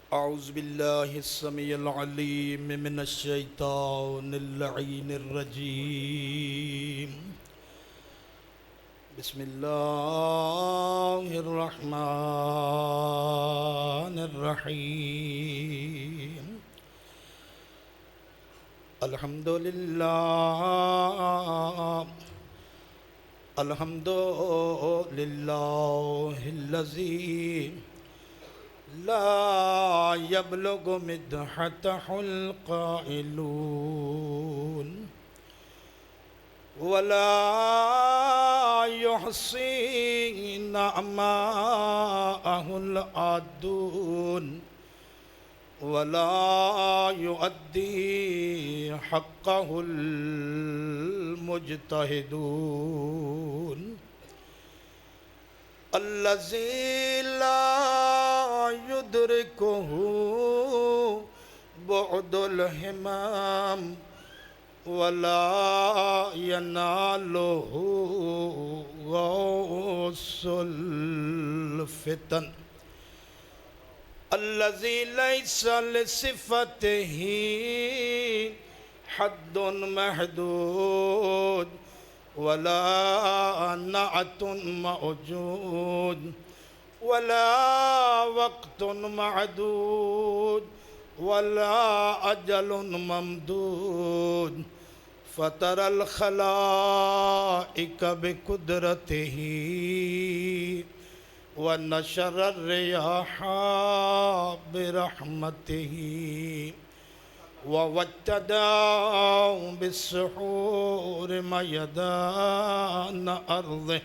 أعوذ بالله السميع العليم من الشيطان اللعين الرجيم. بسم الله الرحمن الرحيم. الحمد لله الحمد لله الذي لا يبلغ مدحته القائلون ولا يحصي نعماءه العادون ولا يؤدي حقه المجتهدون الذي لا يدركه بعد الهمام ولا يناله غوص الفتن الذي ليس لصفته حد محدود ولا نعت موجود ولا وقت معدود ولا أجل ممدود فطر الخلائق بقدرته ونشر الرياح برحمته ووتدا بالسحور ميدان أرضه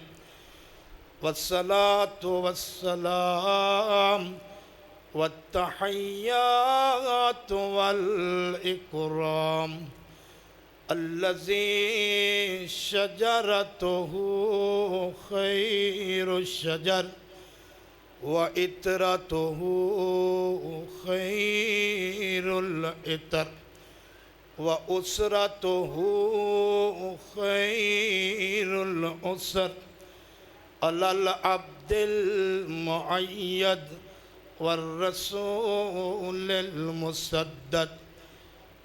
والصلاة والسلام والتحيات والإكرام الذي شجرته خير الشجر وإترته خير الإتر وأسرته خير الأسر على العبد المؤيد والرسول المسدد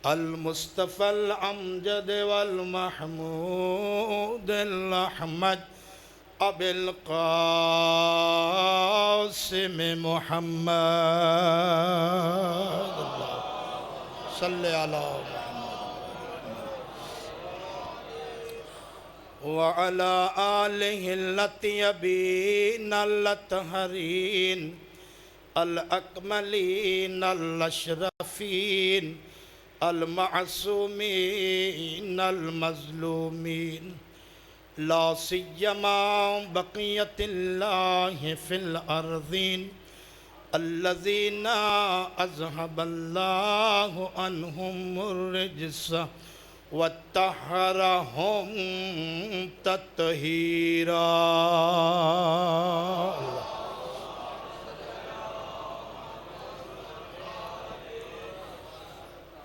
المصطفى الأمجد والمحمود الأحمد أبي القاسم محمد صل على محمد وعلى آله الأطيبين الأطهرين الأكملين الأشرفين المعصومين المظلومين لا سيما بقية الله في الأرضين الذين أذهب الله عنهم الرجس وطهرهم تطهيرا.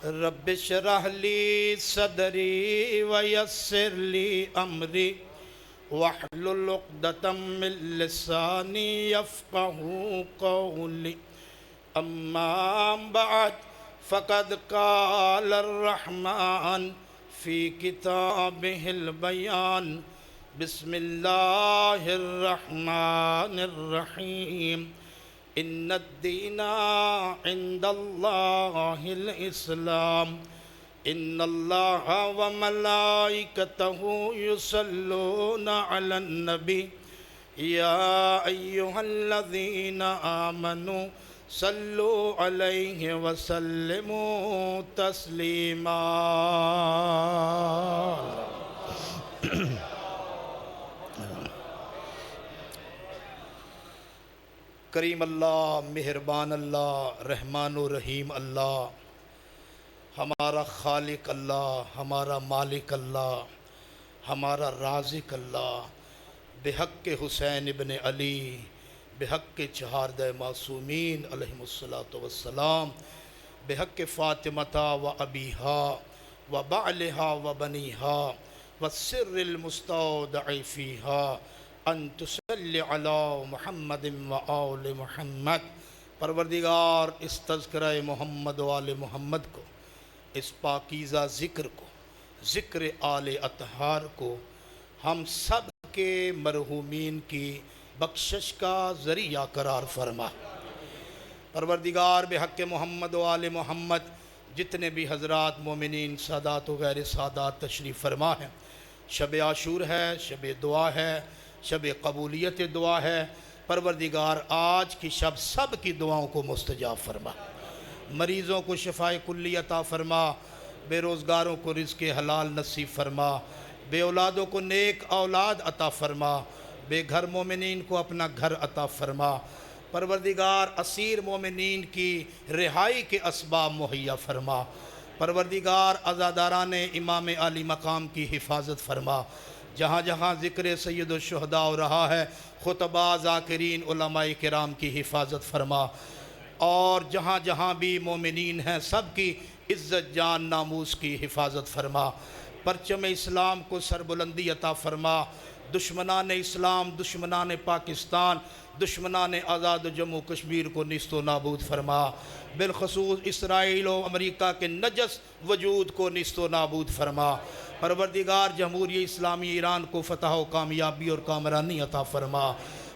رب اشرح لي صدري ويسر لي أمري واحلل عقدة من لساني يفقهوا قولي. أما بعد فقد قال الرحمن في كتابه البيان بسم الله الرحمن الرحيم إن الدين عند الله الإسلام إن الله وملائكته يصلون على النبي يا أيها الذين آمنوا صلوا عليه وسلموا تسليما. کریم اللہ، مہربان اللہ، رحمان و رحیم اللہ، ہمارا خالق اللہ، ہمارا مالک اللہ، ہمارا رازق اللہ، بحق حسین ابن علی، بحق چہاردہ معصومین علیہم الصلاۃ والسلام، بحق فاطمہ و ابیہا و بعلہا و بنیہا والسر المستودع فیہا ان تصلی علی محمد و آل محمد پروردگار اس تذکرہ محمد و آل محمد کو، اس پاکیزہ ذکر کو، ذکر آل اطہار کو ہم سب کے مرحومین کی بخشش کا ذریعہ قرار فرما۔ پروردگار بحق محمد و آل محمد جتنے بھی حضرات مومنین سادات و غیر سادات تشریف فرما ہیں، شب عاشور ہے، شب دعا ہے، شب قبولیت دعا ہے، پروردگار آج کی شب سب کی دعاؤں کو مستجاب فرما، مریضوں کو شفائے کلی عطا فرما، بے روزگاروں کو رزق حلال نصیب فرما، بے اولادوں کو نیک اولاد عطا فرما، بے گھر مومنین کو اپنا گھر عطا فرما، پروردگار اسیر مومنین کی رہائی کے اسباب مہیا فرما، پروردگار عزاداران امام عالی مقام کی حفاظت فرما، جہاں جہاں ذکر سید الشہداء ہو رہا ہے خطبہ ذاکرین علماء کرام کی حفاظت فرما، اور جہاں جہاں بھی مومنین ہیں سب کی عزت جان ناموس کی حفاظت فرما، پرچم اسلام کو سربلندی عطا فرما، دشمنان اسلام، دشمنان پاکستان، دشمنان آزاد جموں کشمیر کو نیست و نابود فرما، بالخصوص اسرائیل و امریکہ کے نجس وجود کو نیست و نابود فرما، پروردگار جمہوریہ اسلامی ایران کو فتح و کامیابی اور کامرانی عطا فرما،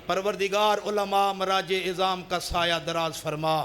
پروردگار علماء مراجع اعظام کا سایہ دراز فرما،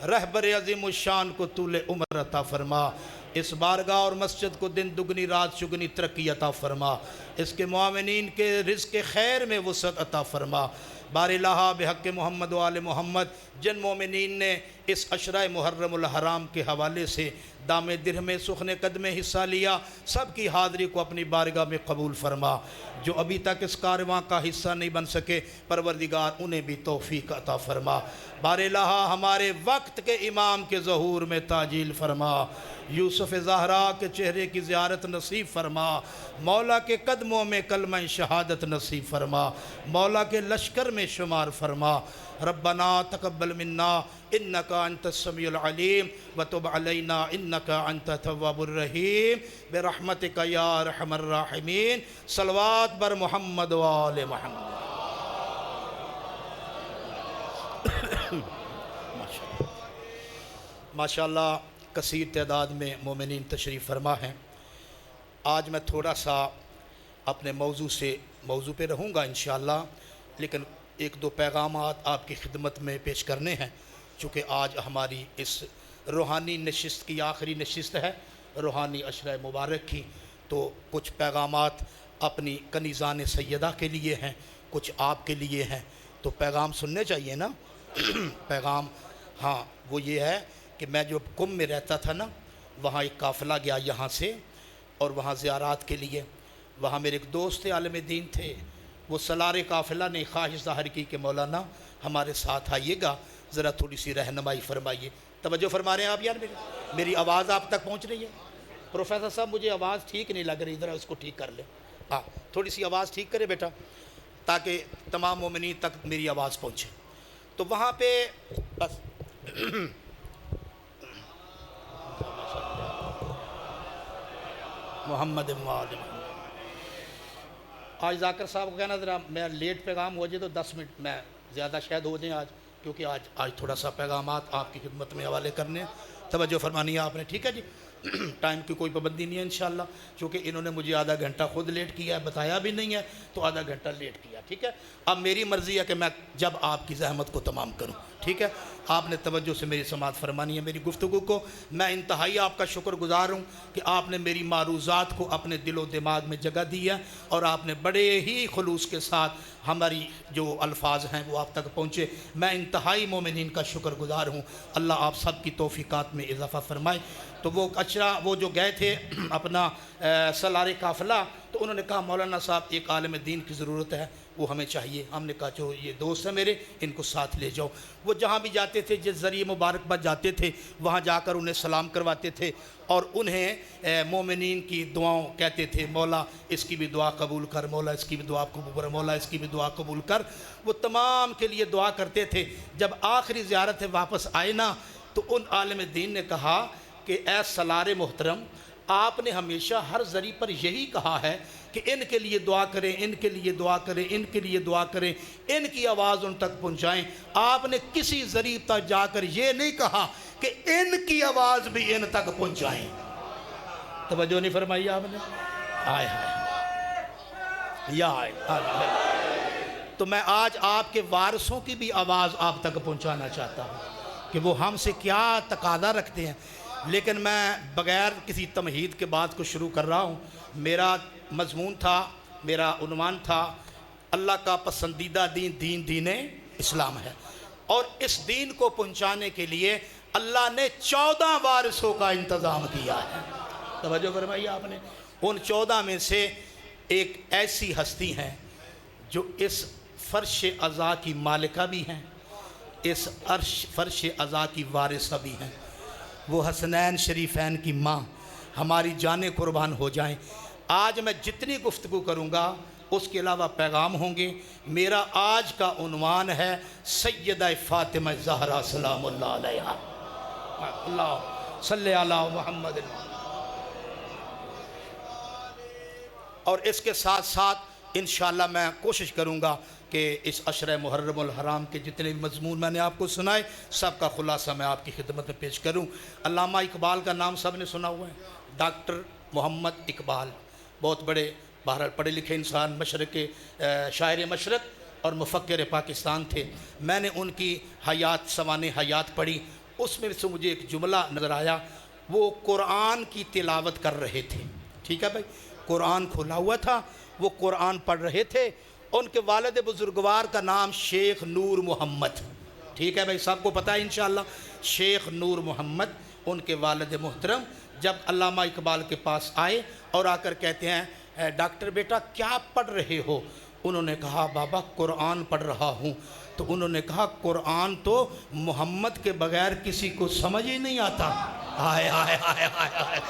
رہبر عظیم الشان کو طول عمر عطا فرما، اس بارگاہ اور مسجد کو دن دگنی رات چگنی ترقی عطا فرما، اس کے معاونین کے رزق خیر میں وسعت عطا فرما، بار الہ بحق محمد و آل محمد جن مومنین نے اس عشرہ محرم الحرام کے حوالے سے دام درہم سخن قدم حصہ لیا، سب کی حاضری کو اپنی بارگاہ میں قبول فرما، جو ابھی تک اس کارواں کا حصہ نہیں بن سکے پروردگار انہیں بھی توفیق عطا فرما، بار الہ ہمارے وقت کے امام کے ظہور میں تعجیل فرما، یوسف زہرا کے چہرے کی زیارت نصیب فرما، مولا کے قدموں میں کلمہ شہادت نصیب فرما، مولا کے لشکر میں شمار فرما، ربنا تقبل منا انکا انت السمیع العلیم وتب علینا انکا انت التواب الرحیم برحمتک یا ارحم الراحمین، صلوات بر محمد و آل محمد۔ ماشاءاللہ کثیر تعداد میں مومنین تشریف فرما ہیں۔ آج میں تھوڑا سا اپنے موضوع پہ رہوں گا انشاءاللہ، لیکن ایک دو پیغامات آپ کی خدمت میں پیش کرنے ہیں، چونکہ آج ہماری اس روحانی نشست کی آخری نشست ہے، روحانی عشرہ مبارک کی، تو کچھ پیغامات اپنی کنیزان سیدہ کے لیے ہیں، کچھ آپ کے لیے ہیں، تو پیغام سننے چاہیے نا۔ پیغام ہاں وہ یہ ہے کہ میں جو قم میں رہتا تھا نا، وہاں ایک قافلہ گیا یہاں سے، اور وہاں زیارات کے لیے، وہاں میرے ایک دوست عالم دین تھے، وہ سالار قافلہ نے خواہش ظاہر کی کہ مولانا ہمارے ساتھ آئیے گا، ذرا تھوڑی سی رہنمائی فرمائیے۔ توجہ فرما رہے ہیں آپ یار؟ میری آواز آپ تک پہنچ رہی ہے؟ پروفیسر صاحب مجھے آواز ٹھیک نہیں لگ رہی، ذرا اس کو ٹھیک کر لیں۔ ہاں تھوڑی سی آواز ٹھیک کرے بیٹا، تاکہ تمام مومنین تک میری آواز پہنچے۔ تو وہاں پہ بس محمد وآل محمد۔ آج ذاکر صاحب کو کہنا ذرا میں لیٹ پیغام ہو جائے تو 10 منٹ میں زیادہ شاید ہو جائیں آج، کیونکہ آج تھوڑا سا پیغامات آپ کی خدمت میں حوالے کرنے ہیں، توجہ فرمانی ہے آپ نے، ٹھیک ہے جی؟ ٹائم کی کوئی پابندی نہیں ہے انشاءاللہ، چونکہ انہوں نے مجھے آدھا گھنٹہ خود لیٹ کیا ہے، بتایا بھی نہیں ہے تو آدھا گھنٹہ لیٹ کیا، ٹھیک ہے؟ اب میری مرضی ہے کہ میں جب آپ کی زحمت کو تمام کروں، ٹھیک ہے؟ آپ نے توجہ سے میری سماعت فرمانی ہے میری گفتگو کو۔ میں انتہائی آپ کا شکر گزار ہوں کہ آپ نے میری معروضات کو اپنے دل و دماغ میں جگہ دی ہے، اور آپ نے بڑے ہی خلوص کے ساتھ ہماری جو الفاظ ہیں وہ آپ تک پہنچے۔ میں انتہائی مومنین کا شکر گزار ہوں، اللہ آپ سب کی توفیقات میں اضافہ فرمائے۔ تو وہ جو گئے تھے اپنا سالار قافلہ، تو انہوں نے کہا مولانا صاحب ایک عالم دین کی ضرورت ہے، وہ ہمیں چاہیے۔ ہم نے کہا جو یہ دوست ہیں میرے، ان کو ساتھ لے جاؤ۔ وہ جہاں بھی جاتے تھے، جس ذریعے مبارکباد جاتے تھے، وہاں جا کر انہیں سلام کرواتے تھے، اور انہیں مومنین کی دعاؤں کہتے تھے، مولا اس کی بھی دعا قبول کر، مولا اس کی بھی دعا قبول کر، مولا اس کی بھی دعا قبول کر۔ وہ تمام کے لیے دعا کرتے تھے۔ جب آخری زیارت واپس آئے نا، تو ان عالم دین نے کہا کہ اے سالار محترم، آپ نے ہمیشہ ہر ذریعے پر یہی کہا ہے کہ ان کے لیے دعا کریں، ان کے لیے دعا کریں، ان کے لیے دعا کریں، ان کی آواز ان تک پہنچائیں۔ آپ نے کسی ذریعے تک جا کر یہ نہیں کہا کہ ان کی آواز بھی ان تک پہنچائیں۔ توجہ نہیں فرمائی آپ نے؟ آئے ہائے یا آئے۔ تو میں آج آپ کے وارثوں کی بھی آواز آپ تک پہنچانا چاہتا ہوں کہ وہ ہم سے کیا تقاضا رکھتے ہیں، لیکن میں بغیر کسی تمہید کے بات کو شروع کر رہا ہوں۔ میرا مضمون تھا، میرا عنوان تھا اللہ کا پسندیدہ دین اسلام ہے، اور اس دین کو پہنچانے کے لیے اللہ نے 14 وارثوں کا انتظام کیا ہے۔ توجہ فرمائی آپ نے؟ ان 14 میں سے ایک ایسی ہستی ہیں جو اس فرش عزا کی مالکہ بھی ہیں، اس فرش عزا کی وارثہ بھی ہیں۔ وہ حسنین شریفین کی ماں ہماری جانیں قربان ہو جائیں۔ آج میں جتنی گفتگو کروں گا اس کے علاوہ پیغام ہوں گے۔ میرا آج کا عنوان ہے سیدہ فاطمہ زہرا سلام اللہ علیہا۔ اللہ صلی علی محمد۔ اور اس کے ساتھ ساتھ انشاءاللہ میں کوشش کروں گا کہ اس عشرہ محرم الحرام کے جتنے بھی مضمون میں نے آپ کو سنائے سب کا خلاصہ میں آپ کی خدمت میں پیش کروں۔ علامہ اقبال کا نام سب نے سنا ہوا ہے، ڈاکٹر محمد اقبال، بہت بڑے بہرحال پڑھے لکھے انسان، مشرق کے شاعر مشرق اور مفکر پاکستان تھے۔ میں نے ان کی حیات، سوانح حیات پڑھی، اس میں سے مجھے ایک جملہ نظر آیا۔ وہ قرآن کی تلاوت کر رہے تھے، ٹھیک ہے بھائی، قرآن کھلا ہوا تھا، وہ قرآن پڑھ رہے تھے۔ ان کے والد بزرگوار کا نام شیخ نور محمد، ٹھیک ہے بھائی، سب کو پتہ ہے انشاءاللہ، شیخ نور محمد ان کے والد محترم جب علامہ اقبال کے پاس آئے اور آ کر کہتے ہیں ڈاکٹر بیٹا کیا پڑھ رہے ہو؟ انہوں نے کہا بابا قرآن پڑھ رہا ہوں۔ تو انہوں نے کہا قرآن تو محمد کے بغیر کسی کو سمجھ ہی نہیں آتا۔ ہائے ہائے ہائے ہائے ہائے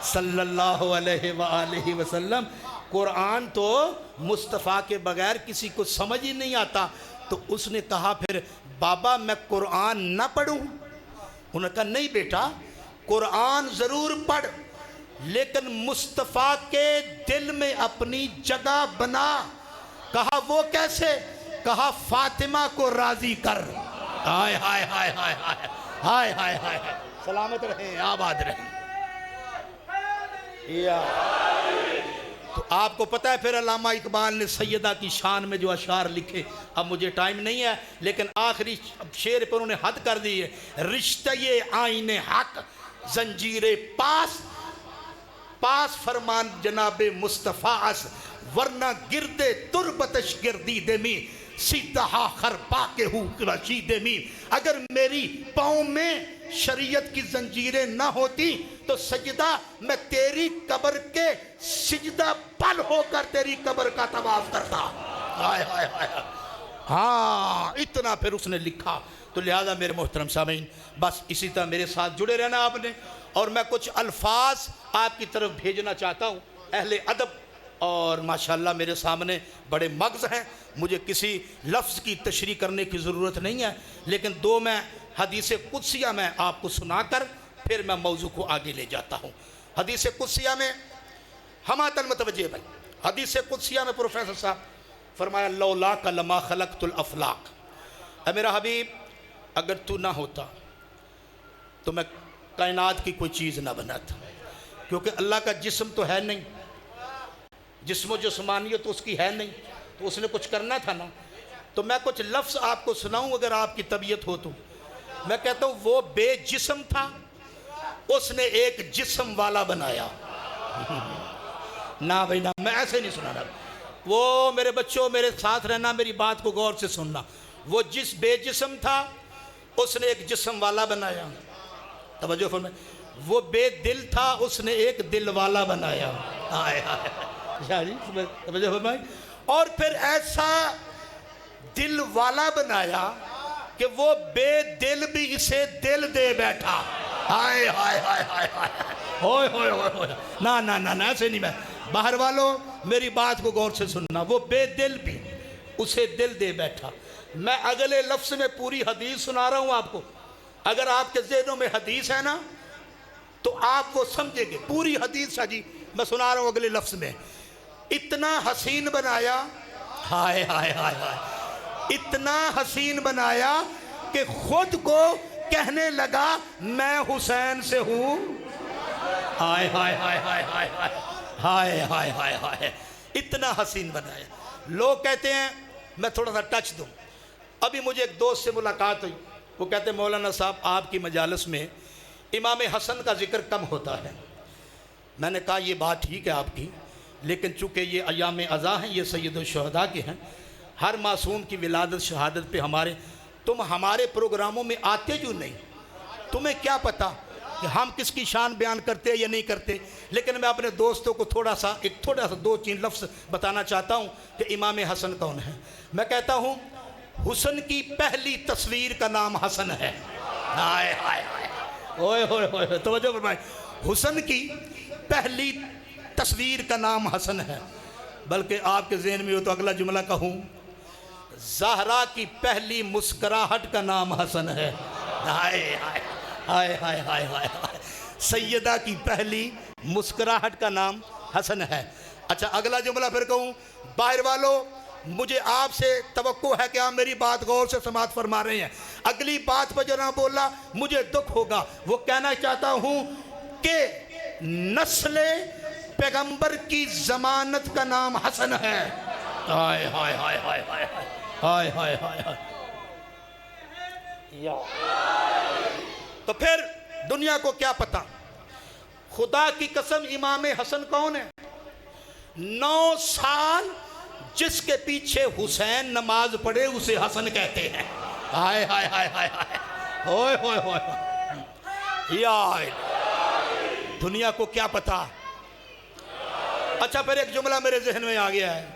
صلی اللہ علیہ وآلہ وسلم، قرآن تو مصطفیٰ کے بغیر کسی کو سمجھ ہی نہیں آتا۔ تو اس نے کہا پھر بابا میں قرآن نہ پڑھوں؟ انہوں نے کہا نہیں بیٹا، قرآن ضرور پڑھ، لیکن مصطفیٰ کے دل میں اپنی جگہ بنا۔ کہا وہ کیسے؟ کہا فاطمہ کو راضی کر۔ ہائے ہائے ہائے ہائے ہائے ہائے ہائے ہائے، سلامت رہیں، آباد رہیں۔ تو آپ کو پتہ ہے پھر علامہ اقبال نے سیدہ کی شان میں جو اشعار لکھے، اب مجھے ٹائم نہیں ہے لیکن آخری شعر پر انہوں نے حد کر دی ہے، رشتہ آئین حق زنجیر پاس فرمان جناب مصطفیٰ اس، ورنہ گردے تربتش گردید می سیدہا خرپا کے ہوں رشید می۔ اگر میری پاؤں میں شریعت کی زنجیریں نہ ہوتی تو سجدہ میں تیری قبر کے سجدہ پل ہو کر تیری قبر کا طواف کرتا۔ ہائے ہائے ہائے، ہاں اتنا پھر اس نے لکھا۔ تو لہذا میرے محترم سامعین بس اسی طرح میرے ساتھ جڑے رہنا آپ نے، اور میں کچھ الفاظ آپ کی طرف بھیجنا چاہتا ہوں اہل ادب، اور ماشاءاللہ میرے سامنے بڑے مغز ہیں، مجھے کسی لفظ کی تشریح کرنے کی ضرورت نہیں ہے، لیکن دو میں حدیث قدسیہ میں آپ کو سنا کر پھر میں موضوع کو آگے لے جاتا ہوں۔ حدیث قدسیہ میں ہماتن متوجہ بھائی، حدیث قدسیہ میں پروفیسر صاحب فرمایا لولاک لما خلقت الافلاق، اے میرا حبیب اگر تو نہ ہوتا تو میں کائنات کی کوئی چیز نہ بناتا، کیونکہ اللہ کا جسم تو ہے نہیں، جسم و جسمانیت اس کی ہے نہیں، تو اس نے کچھ کرنا تھا نا۔ تو میں کچھ لفظ آپ کو سناؤں اگر آپ کی طبیعت ہو تو۔ میں کہتا ہوں وہ بے جسم تھا، اس نے ایک جسم والا بنایا۔ نہ بھائی نہ، میں ایسے نہیں سنا رہا۔ وہ میرے بچوں میرے ساتھ رہنا، میری بات کو غور سے سننا۔ وہ جس بے جسم تھا اس نے ایک جسم والا بنایا، توجہ فرمائیں۔ وہ بے دل تھا، اس نے ایک دل والا بنایا۔ آئے آئے، توجہ فرمائیں۔ اور پھر ایسا دل والا بنایا کہ وہ بے دل بھی اسے دل دے بیٹھا۔ ہائے ہائے ہائے ہائے ہوئے ہوئے ہوئے، نہ ایسے نہیں، میں باہر والوں میری بات کو غور سے سننا۔ وہ بے دل بھی اسے دل دے بیٹھا۔ میں اگلے لفظ میں پوری حدیث سنا رہا ہوں آپ کو، اگر آپ کے ذہنوں میں حدیث ہے نا تو آپ وہ سمجھیں گے پوری حدیث جی میں سنا رہا ہوں اگلے لفظ میں. اتنا حسین بنایا، ہائے ہائے ہائے ہائے، اتنا حسین بنایا کہ خود کو کہنے لگا میں حسین سے ہوں. ہائے ہائے ہائے ہائے ہائے ہائے ہائے ہائے ہائے، اتنا حسین بنایا. لوگ کہتے ہیں، میں تھوڑا سا ٹچ دوں. ابھی مجھے ایک دوست سے ملاقات ہوئی، وہ کہتے ہیں مولانا صاحب آپ کی مجالس میں امام حسن کا ذکر کم ہوتا ہے. میں نے کہا یہ بات ٹھیک ہے آپ کی، لیکن چونکہ یہ ایام عزا ہیں، یہ سید الشہداء کے ہیں، ہر معصوم کی ولادت شہادت پہ تم ہمارے پروگراموں میں آتے جو نہیں. تمہیں کیا پتا کہ ہم کس کی شان بیان کرتے یا نہیں کرتے. لیکن میں اپنے دوستوں کو تھوڑا سا 2-3 لفظ بتانا چاہتا ہوں کہ امام حسن کون ہے. میں کہتا ہوں حسن کی پہلی تصویر کا نام حسن ہے. ہائے ہائے ہائے، اوئے ہوئے ہوئے، توجہ فرمائیں. حسن کی پہلی تصویر کا نام حسن ہے. بلکہ آپ کے ذہن میں ہو تو اگلا جملہ کہوں، زہرا کی پہلی مسکراہٹ کا نام حسن ہے. ہائے ہائے ہائے ہائے ہائے ہائے، سیدہ کی پہلی مسکراہٹ کا نام حسن ہے. اچھا اگلا جملہ پھر کہوں، باہر والوں مجھے آپ سے توقع ہے کہ آپ میری بات غور سے سماعت فرما رہے ہیں. اگلی بات پہ جو نہ بولا مجھے دکھ ہوگا. وہ کہنا چاہتا ہوں کہ نسل پیغمبر کی ضمانت کا نام حسن ہے. ہائے ہائے ہائے ہائے ہائے ہائے ہائے ہائے ہائے. تو پھر دنیا کو کیا پتا. خدا کی قسم امام حسن کون ہے؟ 9 سال جس کے پیچھے حسین نماز پڑھے اسے حسن کہتے ہیں. ہائے ہائے ہائے ہائے ہائے، ہوئے ہوئے ہوئے، یا دنیا کو کیا پتا. اچھا پھر ایک جملہ میرے ذہن میں آ گیا ہے،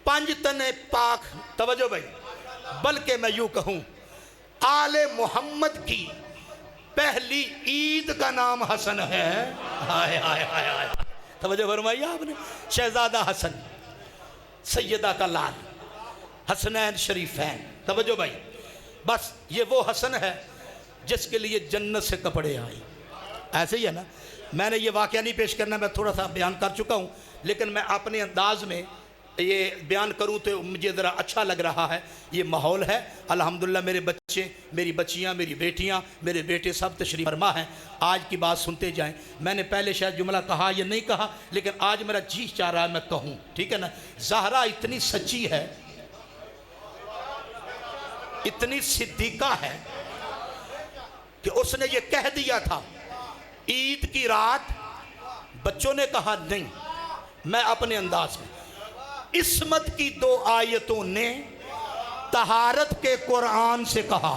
5 تن پاک، توجہ بھائی، بلکہ میں یوں کہوں آل محمد کی پہلی عید کا نام حسن ہے. ہائے ہائے ہائے ہائے، توجہ فرمائی آپ نے. شہزادہ حسن، سیدہ کا لال، حسنین شریفین. توجہ بھائی، بس یہ وہ حسن ہے جس کے لیے جنت سے کپڑے آئے. ایسے ہی ہے نا. میں نے یہ واقعہ نہیں پیش کرنا، میں تھوڑا سا بیان کر چکا ہوں، لیکن میں اپنے انداز میں یہ بیان کروں تو مجھے ذرا اچھا لگ رہا ہے. یہ ماحول ہے الحمدللہ. میرے بچے، میری بچیاں، میری بیٹیاں، میرے بیٹے سب تشریف فرما ہیں. آج کی بات سنتے جائیں. میں نے پہلے شاید جملہ کہا یا نہیں کہا، لیکن آج میرا جی چاہ رہا ہے میں کہوں، ٹھیک ہے نا. زہرا اتنی سچی ہے، اتنی صدیقہ ہے کہ اس نے یہ کہہ دیا تھا عید کی رات. بچوں نے کہا نہیں، میں اپنے انداز میں، عصمت کی 2 آیتوں نے طہارت کے قرآن سے کہا.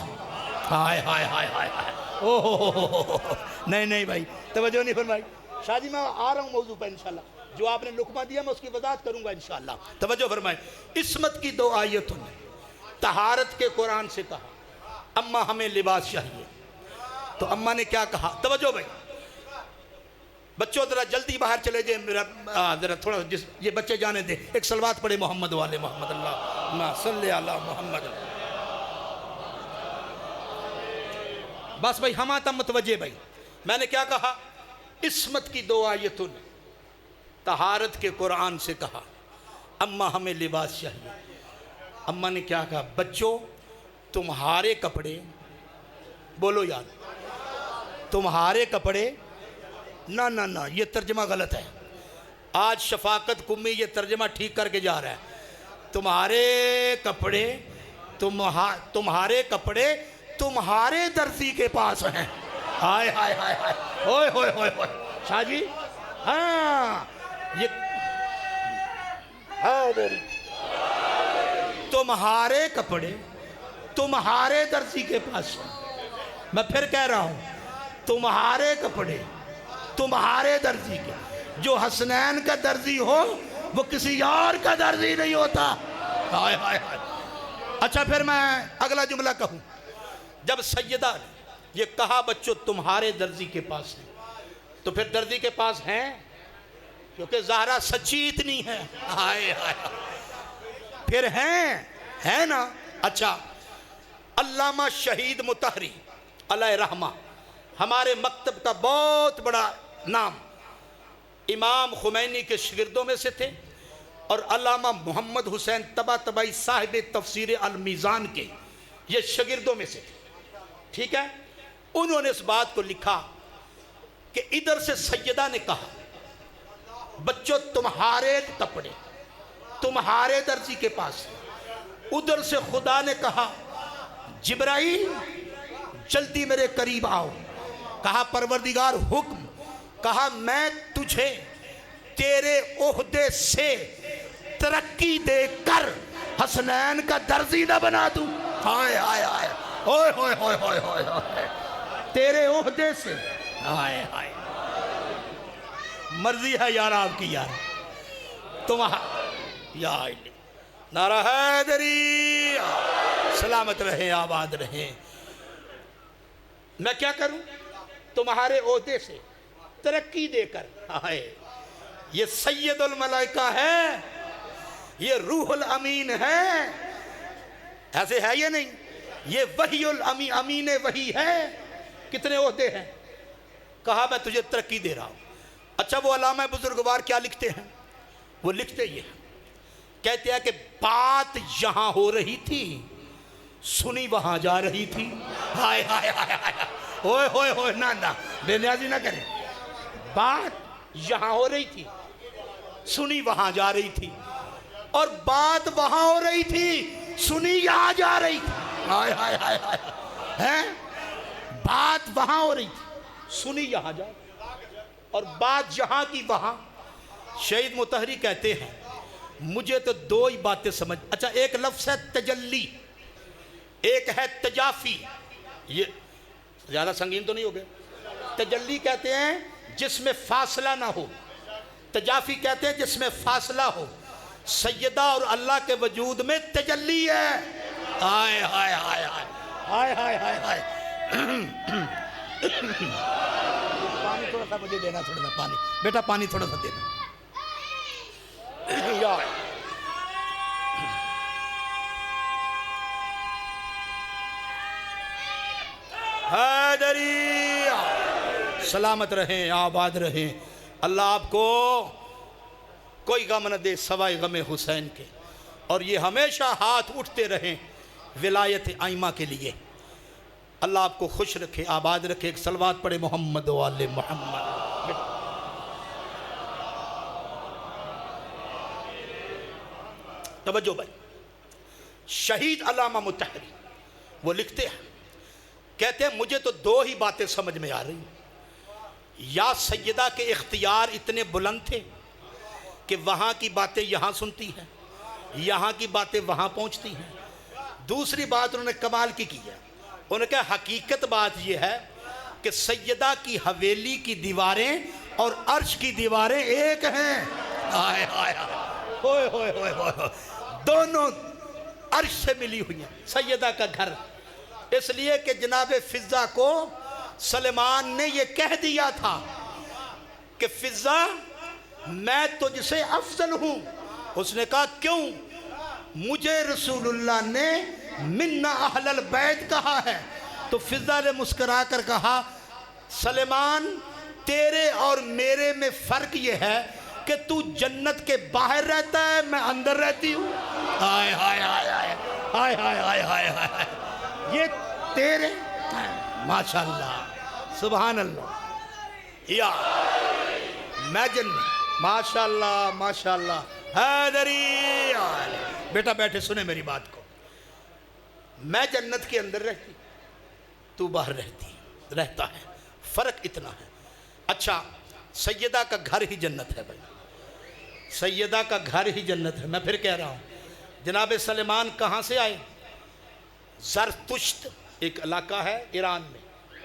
ہائے ہائے ہائے ہائے، اوہ نہیں نہیں بھائی، توجہ نہیں فرمائی. شاہ جی میں آ رہا ہوں موضوع پہ انشاءاللہ. جو آپ نے لقمہ دیا میں اس کی وضاحت کروں گا انشاءاللہ. توجہ فرمائی. عصمت کی 2 آیتوں نے طہارت کے قرآن سے کہا اماں ہمیں لباس چاہیے. تو اماں نے کیا کہا؟ توجہ بھائی، بچوں ذرا جلدی باہر چلے جائیں. میرا ذرا تھوڑا یہ بچے جانے دیں. ایک صلوات پڑھے محمد والے محمد، اللہم صلی علی محمد. بس بھائی ہمہ تم متوجہ بھائی. میں نے کیا کہا؟ عصمت کی 2 آیتوں نے طہارت کے قرآن سے کہا اماں ہمیں لباس چاہیے. اماں نے کیا کہا؟ بچوں تمہارے کپڑے، بولو یاد، تمہارے کپڑے، نہ نہ نہ یہ ترجمہ غلط ہے. آج شفاقت قمی یہ ترجمہ ٹھیک کر کے جا رہا ہے. تمہارے کپڑے، تمہارے کپڑے تمہارے درزی کے پاس ہیں. ہائے ہائے ہائے ہائے، ہوئے ہوئے ہوئے ہوئے. شاہ جی ہاں یہ تمہارے کپڑے تمہارے درزی کے پاس ہیں. میں پھر کہہ رہا ہوں تمہارے کپڑے تمہارے درزی کے. جو حسنین کا درزی ہو وہ کسی اور کا درزی نہیں ہوتا. ہائے ہائے ہائے. اچھا پھر میں اگلا جملہ کہوں. جب سیدہ نے یہ کہا بچوں تمہارے درزی کے پاس ہیں، تو پھر درزی کے پاس ہیں، کیونکہ زہرا سچی اتنی ہے. ہائے ہائے پھر ہیں نا. اچھا علامہ شہید مطہری علیہ رحمہ ہمارے مکتب کا بہت بڑا نام امام خمینی کے شاگردوں میں سے تھے، اور علامہ محمد حسین طباطبائی صاحب تفسیر المیزان کے یہ شاگردوں میں سے تھے، ٹھیک ہے۔ انہوں نے اس بات کو لکھا کہ ادھر سے سیدہ نے کہا بچوں تمہارے کپڑے تمہارے درزی کے پاس، ادھر سے خدا نے کہا جبرائیل جلدی میرے قریب آؤ، کہا پروردگار حکم، کہا میں تجھے تیرے عہدے سے ترقی دے کر حسنین کا درزی نہ بنا دوں، ہائے ہائے ہائے ہوئے ہوئے ہوئے ہوئے ہوئے ہوئے تیرے عہدے سے، ہائے ہائے مرضی ہے یار آپ کی یار یا نعرہ حیدری، سلامت رہیں آباد رہیں۔ میں کیا کروں؟ تمہارے عہدے سے ترقی دے کر، ہائے یہ سید الملائکہ ہے، یہ روح الامین ہے، ایسے ہے یہ نہیں، یہ وحی امین وحی ہے۔ کتنے عہدے ہیں؟ کہا میں تجھے ترقی دے رہا ہوں۔ اچھا وہ علامہ بزرگوار کیا لکھتے ہیں؟ وہ لکھتے یہ کہتے ہیں کہ بات یہاں ہو رہی تھی، سنی وہاں جا رہی تھی، ہائے ہائے ہائے ہائے ہوئے ہوئے ہوئے نہ بے نیازی نہ کریں، بات یہاں ہو رہی تھی، سنی وہاں جا رہی تھی، اور بات وہاں ہو رہی تھی، سنی یہاں جا رہی تھی، ہائے ہائے ہائے ہائے، بات وہاں ہو رہی تھی، سنی یہاں جا رہی تھی، اور بات یہاں کی وہاں۔ شہید مطہری کہتے ہیں مجھے تو دو ہی باتیں سمجھ، اچھا ایک لفظ ہے تجلی، ایک ہے تجافی، یہ زیادہ سنگین تو نہیں ہو گئے؟ تجلی کہتے ہیں جس میں فاصلہ نہ ہو، تجافی کہتے ہیں جس میں فاصلہ ہو۔ سیدہ اور اللہ کے وجود میں تجلی ہے، ہائے ہائے ہائے ہائے ہائے ہائے ہائے۔ پانی تھوڑا سا مجھے دینا، تھوڑا سا پانی بیٹا، پانی تھوڑا سا دینا یا حیدری، سلامت رہیں آباد رہیں۔ اللہ آپ کو کوئی غم نہ دے سوائے غم حسین کے، اور یہ ہمیشہ ہاتھ اٹھتے رہیں ولایت ائمہ کے لیے۔ اللہ آپ کو خوش رکھے، آباد رکھے۔ ایک صلوات پڑھے محمد و آل محمد۔ توجہ بھائی، شہید علامہ مطہری وہ لکھتے ہیں، کہتے ہیں مجھے تو دو ہی باتیں سمجھ میں آ رہی ہیں، یا سیدہ کے اختیار اتنے بلند تھے کہ وہاں کی باتیں یہاں سنتی ہیں، یہاں کی باتیں وہاں پہنچتی ہیں۔ دوسری بات انہوں نے کمال کی ہے، انہوں نے کہا حقیقت بات یہ ہے کہ سیدہ کی حویلی کی دیواریں اور عرش کی دیواریں ایک ہیں، آئے آئے ہوئے ہوئے ہوئے ہوئے، دونوں عرش سے ملی ہوئی ہیں۔ سیدہ کا گھر اس لیے کہ جناب فضہ کو سلیمان نے یہ کہہ دیا تھا کہ فضہ میں تجھ سے افضل ہوں۔ اس نے کہا کیوں؟ مجھے رسول اللہ نے منا اہل البیت کہا ہے۔ تو فضہ نے مسکرا کر کہا سلیمان تیرے اور میرے میں فرق یہ ہے کہ تو جنت کے باہر رہتا ہے، میں اندر رہتی ہوں۔ ہائے ہائے ہائے ہائے ہائے ہائے ہائے ہائے، یہ تیرے ماشاءاللہ سبحان اللہ یا میں جنت، ماشاءاللہ ماشاءاللہ حیدری۔ بیٹا بیٹھے سنے میری بات کو، میں جنت کے اندر رہتی، تو باہر رہتا ہے، فرق اتنا ہے۔ اچھا سیدہ کا گھر ہی جنت ہے بھائی، سیدہ کا گھر ہی جنت ہے۔ میں پھر کہہ رہا ہوں جناب سلیمان کہاں سے آئے؟ زرتشت ایک علاقہ ہے ایران میں،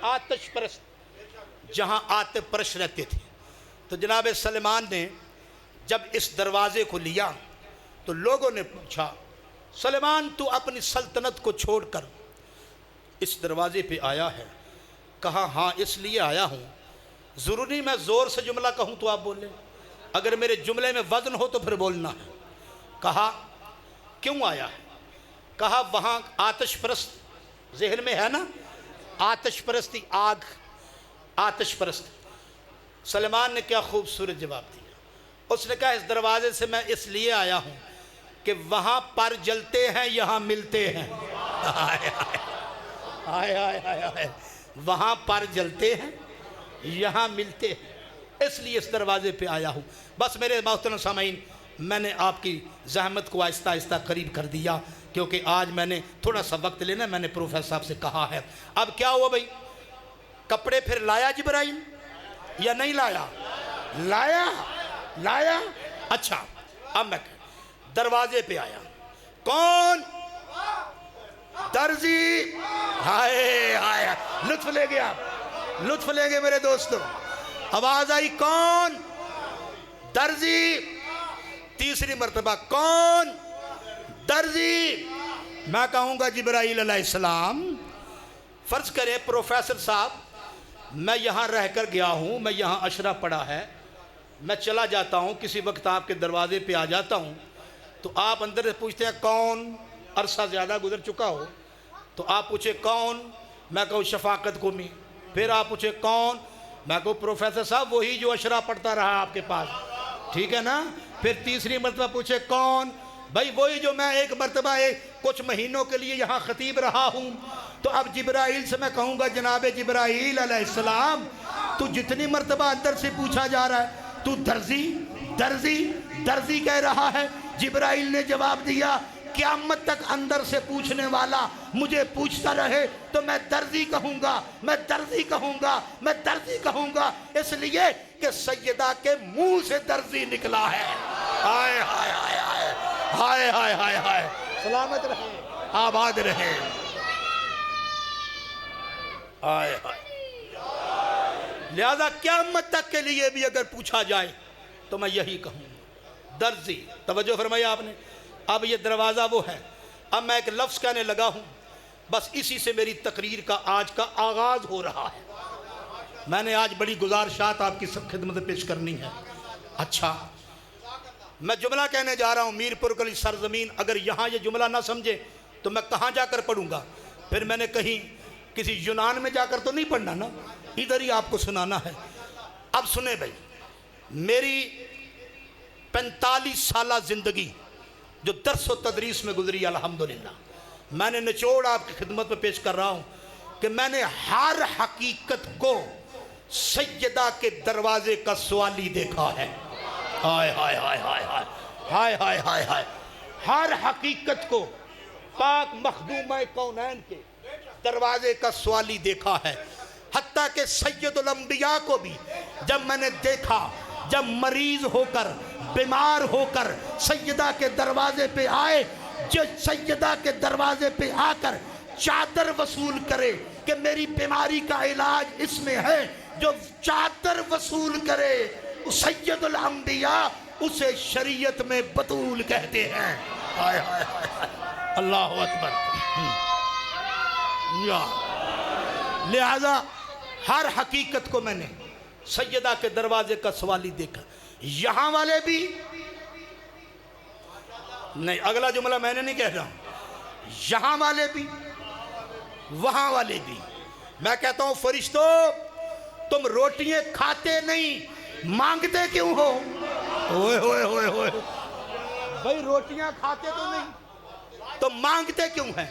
آتش پرست، جہاں آتش پرست رہتے تھے۔ تو جناب سلیمان نے جب اس دروازے کو لیا تو لوگوں نے پوچھا سلیمان تو اپنی سلطنت کو چھوڑ کر اس دروازے پہ آیا ہے؟ کہا ہاں اس لیے آیا ہوں، ضروری میں زور سے جملہ کہوں تو آپ بولیں، اگر میرے جملے میں وزن ہو تو پھر بولنا ہے۔ کہا کیوں آیا ہے؟ کہا وہاں آتش پرست ذہن میں ہے نا، آتش پرستی آگ، آتش پرست. سلیمان نے کیا خوبصورت جواب دیا. اس نے کہا اس دروازے سے میں اس لیے آیا ہوں کہ وہاں پر جلتے ہیں یہاں ملتے ہیں. آئے آئے آئے آئے آئے. وہاں پر جلتے ہیں یہاں ملتے ہیں, اس لیے اس دروازے پہ آیا ہوں. بس میرے محترم سامعین, میں نے آپ کی زحمت کو آہستہ آہستہ قریب کر دیا کیونکہ آج میں نے تھوڑا سا وقت لینا. میں نے پروفیسر صاحب سے کہا ہے. اب کیا ہوا بھائی, کپڑے پھر لایا جبرائیل یا نہیں لایا؟ لایا لایا. اچھا اب میں دروازے پہ آیا. کون؟ درزی. ہائے ہائے, لطف لے گیا, لطف لیں گے میرے دوستو. آواز آئی کون؟ درزی. تیسری مرتبہ کون؟ درزی. میں کہوں گا جبرائیل علیہ السلام. فرض کرے پروفیسر صاحب میں یہاں رہ کر گیا ہوں, میں یہاں عشرہ پڑھا ہے, میں چلا جاتا ہوں, کسی وقت آپ کے دروازے پہ آ جاتا ہوں تو آپ اندر سے پوچھتے ہیں کون؟ عرصہ زیادہ گزر چکا ہو تو آپ پوچھے کون؟ میں کہوں شفاقت قمی. پھر آپ پوچھے کون؟ میں کہوں پروفیسر صاحب وہی جو عشرہ پڑھتا رہا آپ کے پاس, ٹھیک ہے نا. پھر تیسری مرتبہ پوچھے کون؟ بھائی وہی جو میں ایک مرتبہ کچھ مہینوں کے لیے یہاں خطیب رہا ہوں. تو اب جبرائیل سے میں کہوں گا جناب جبرائیل علیہ السلام تو جتنی مرتبہ اندر سے پوچھا جا رہا ہے تو درزی درزی درزی کہہ رہا ہے. جبرائیل نے جواب دیا قیامت تک اندر سے پوچھنے والا مجھے پوچھتا رہے تو میں درزی کہوں گا, میں درزی کہوں گا, میں درزی کہوں گا, اس لیے کہ سیدہ کے منہ سے درزی نکلا ہے. ہائے ہائے ہائے ہائے ہائے ہائے ہائے ہائے. سلامت رہے, آباد رہے. ہائے ہائے. لہذا قیامت تک کے لیے بھی اگر پوچھا جائے تو میں یہی کہوں درزی. توجہ فرمایا آپ نے. اب یہ دروازہ وہ ہے. اب میں ایک لفظ کہنے لگا ہوں, بس اسی سے میری تقریر کا آج کا آغاز ہو رہا ہے. میں نے آج بڑی گزارشات آپ کی سب خدمت پیش کرنی ہے. اچھا میں جملہ کہنے جا رہا ہوں, میر پور کلی سرزمین. اگر یہاں یہ جملہ نہ سمجھے تو میں کہاں جا کر پڑھوں گا؟ پھر میں نے کہیں کسی یونان میں جا کر تو نہیں پڑھنا نا, ادھر ہی آپ کو سنانا ہے. اب سنیں بھائی, میری 45 سالہ زندگی جو درس و تدریس میں گزری الحمدللہ, میں نے نچوڑ آپ کی خدمت میں پیش کر رہا ہوں کہ میں نے ہر حقیقت کو سیدہ کے دروازے کا سوالی دیکھا ہے. ہائے ہائے ہائے ہائے ہائے ہائے ہائے ہائے ہائے. ہر حقیقت کو پاک مخدومہ کونین کے دروازے کا سوالی دیکھا ہے. حتیٰ کہ سید الانبیاء کو بھی جب میں نے دیکھا, جب مریض ہو کر بیمار ہو کر سیدہ کے دروازے پہ آئے, جو سیدہ کے دروازے پہ آ کر چادر وصول کرے کہ میری بیماری کا علاج اس میں ہے, جو چادر وصول کرے سید الانبیاء اسے شریعت میں بطول کہتے ہیں. ہائے ہائے ہائے اللہ اکبر. لہذا ہر حقیقت کو میں نے سیدہ کے دروازے کا سوالی دیکھا. یہاں والے بھی نہیں, اگلا جملہ میں نے نہیں کہہ رہا ہوں, یہاں والے بھی وہاں والے بھی. میں کہتا ہوں فرشتوں تم روٹیاں کھاتے نہیں, مانگتے کیوں ہو؟ ہوئے ہوئے ہوئے ہوئے بھائی روٹیاں کھاتے تو نہیں تو مانگتے کیوں ہیں؟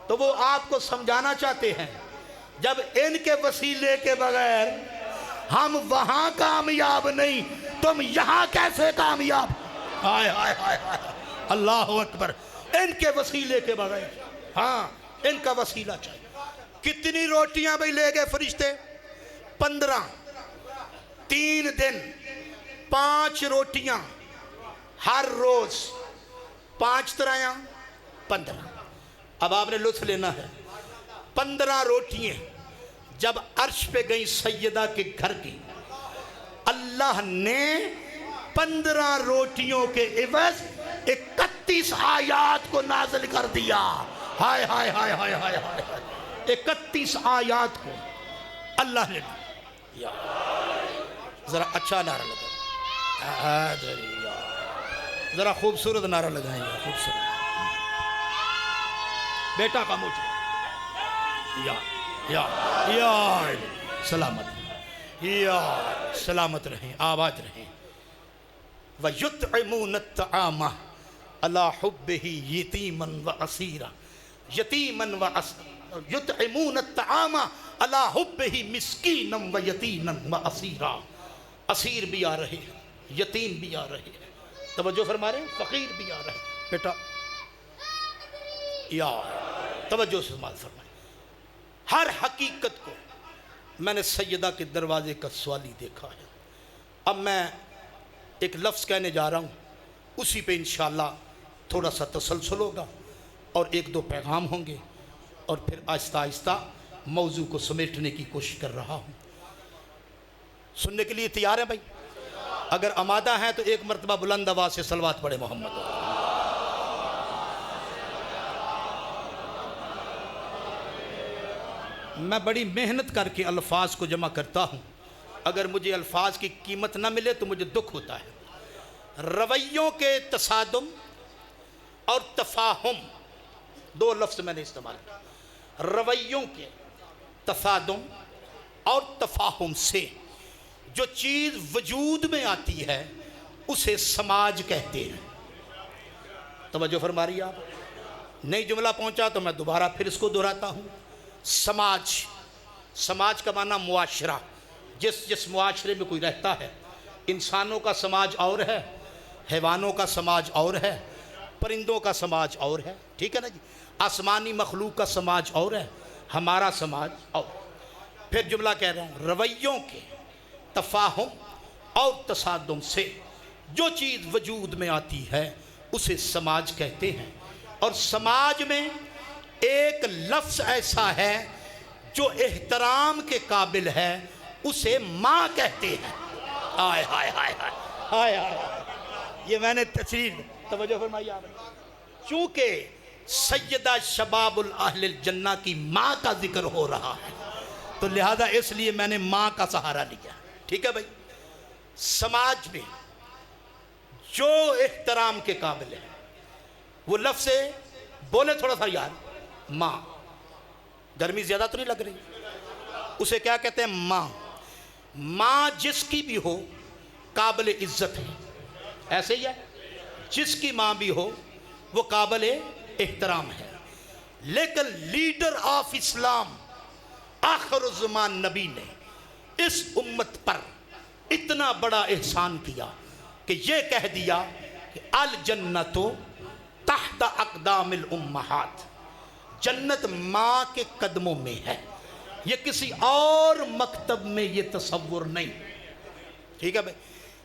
تو وہ آپ کو سمجھانا چاہتے ہیں جب ان کے وسیلے کے بغیر ہم وہاں کامیاب نہیں, تم یہاں کیسے کامیاب؟ ہائے ہائے ہائے ہائے اللہ اکبر. ان کے وسیلے کے بغیر, ہاں ان کا وسیلہ چاہیے. کتنی روٹیاں بھائی لے گئے فرشتے؟ 15. 3 دن 5 روٹیاں, ہر روز 5 طرح 15. اب آپ نے لطف لینا ہے. 15 روٹیاں جب عرش پہ گئیں سیدہ کے گھر کی, اللہ نے 15 روٹیوں کے عوض 31 آیات کو نازل کر دیا. ہائے ہائے ہائے ہائے ہائے ہائے 31 آیات کو اللہ نے. ذرا اچھا نعرہ لگائیں, ذرا خوبصورت نعرہ لگائیں, خوبصورت. بیٹا کا مجھے یا سلامت. یا سلامت رہیں، آباد رہیں۔ وَيُطْعِمُونَ الطَّعَامَ عَلَىٰ حُبِّهِ یتیمًا وَاسیرًا، یتیمًا واسیرًا، یطعمون الطعام علی حبہ مسکینا ویتیما واسیرا۔ اسیر بھی آ رہے ہیں، یتیم بھی آ رہے ہیں، توجہ فرما رہے ہیں، فقیر بھی آ رہے ہیں۔ بیٹا یا توجہ سے سماعت فرمائیں۔ ہر حقیقت کو میں نے سیدہ کے دروازے کا سوالی دیکھا ہے۔ اب میں ایک لفظ کہنے جا رہا ہوں، اسی پہ انشاءاللہ تھوڑا سا تسلسل ہوگا اور ایک دو پیغام ہوں گے، اور پھر آہستہ آہستہ موضوع کو سمیٹنے کی کوشش کر رہا ہوں۔ سننے کے لیے تیار ہیں بھائی؟ اگر آمادہ ہیں تو ایک مرتبہ بلند آواز سے صلوات پڑھے محمد۔ میں بڑی محنت کر کے الفاظ کو جمع کرتا ہوں، اگر مجھے الفاظ کی قیمت نہ ملے تو مجھے دکھ ہوتا ہے۔ رویوں کے تصادم اور تفاہم، دو لفظ میں نے استعمال کیا۔ رویوں کے تصادم اور تفاہم سے جو چیز وجود میں آتی ہے اسے سماج کہتے ہیں۔ توجہ فرما رہی آپ؟ نئی جملہ پہنچا تو میں دوبارہ پھر اس کو دہراتا ہوں۔ سماج، سماج کا معنی معاشرہ، جس معاشرے میں کوئی رہتا ہے۔ انسانوں کا سماج اور ہے، حیوانوں کا سماج اور ہے، پرندوں کا سماج اور ہے، ٹھیک ہے نا جی؟ آسمانی مخلوق کا سماج اور ہے، ہمارا سماج اور۔ پھر جملہ کہہ رہا ہوں، رویوں کے تفاہم اور تصادم سے جو چیز وجود میں آتی ہے اسے سماج کہتے ہیں۔ اور سماج میں ایک لفظ ایسا ہے جو احترام کے قابل ہے، اسے ماں کہتے ہیں۔ ہائے ہائے ہائے ہائے ہائے، یہ میں نے تشریح، توجہ فرمائی آپ نے۔ چونکہ سیدہ شباب الاہل الجنہ کی ماں کا ذکر ہو رہا ہے تو لہذا اس لیے میں نے ماں کا سہارا لیا، ٹھیک ہے بھائی؟ سماج میں جو احترام کے قابل ہے، وہ لفظ بولے تھوڑا سا یار، ماں۔ گرمی زیادہ تو نہیں لگ رہی؟ اسے کیا کہتے ہیں؟ ماں۔ ماں جس کی بھی ہو قابل عزت ہے، ایسے ہی ہے، جس کی ماں بھی ہو وہ قابل احترام ہے۔ لیکن لیڈر آف اسلام آخر الزمان نبی نے اس امت پر اتنا بڑا احسان کیا کہ یہ کہہ دیا کہ الجنت تحت اقدام الامہات، جنت ماں کے قدموں میں ہے، یہ کسی اور مکتب میں یہ تصور نہیں، ٹھیک ہے بھائی؟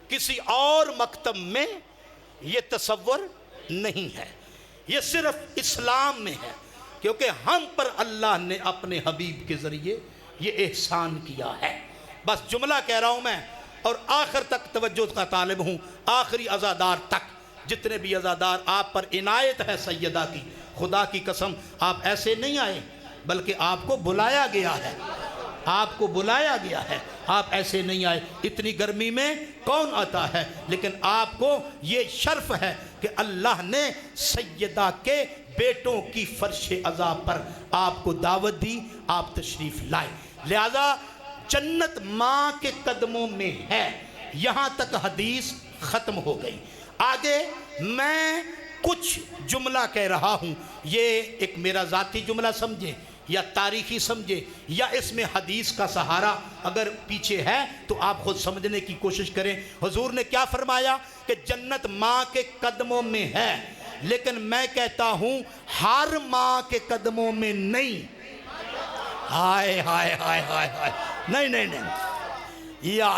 کسی اور مکتب میں یہ تصور نہیں ہے، یہ صرف اسلام میں ہے، کیونکہ ہم پر اللہ نے اپنے حبیب کے ذریعے یہ احسان کیا ہے۔ بس جملہ کہہ رہا ہوں میں، اور آخر تک توجہ کا طالب ہوں، آخری عزادار تک، جتنے بھی عزادار آپ پر عنایت ہے سیدہ کی، خدا کی قسم آپ ایسے نہیں آئے، بلکہ آپ کو بلایا گیا ہے، آپ کو بلایا گیا ہے، آپ ایسے نہیں آئے۔ اتنی گرمی میں کون آتا ہے؟ لیکن آپ کو یہ شرف ہے کہ اللہ نے سیدہ کے بیٹوں کی فرش عزا پر آپ کو دعوت دی، آپ تشریف لائے۔ لہذا جنت ماں کے قدموں میں ہے، یہاں تک حدیث ختم ہو گئی۔ آگے میں کچھ جملہ کہہ رہا ہوں، یہ ایک میرا ذاتی جملہ سمجھیں یا تاریخی سمجھے یا اس میں حدیث کا سہارا اگر پیچھے ہے تو آپ خود سمجھنے کی کوشش کریں۔ حضور نے کیا فرمایا کہ جنت ماں کے قدموں میں ہے، لیکن میں کہتا ہوں ہر ماں کے قدموں میں نہیں۔ ہائے ہائے ہائے ہائے ہائے، نہیں نہیں نہیں، یا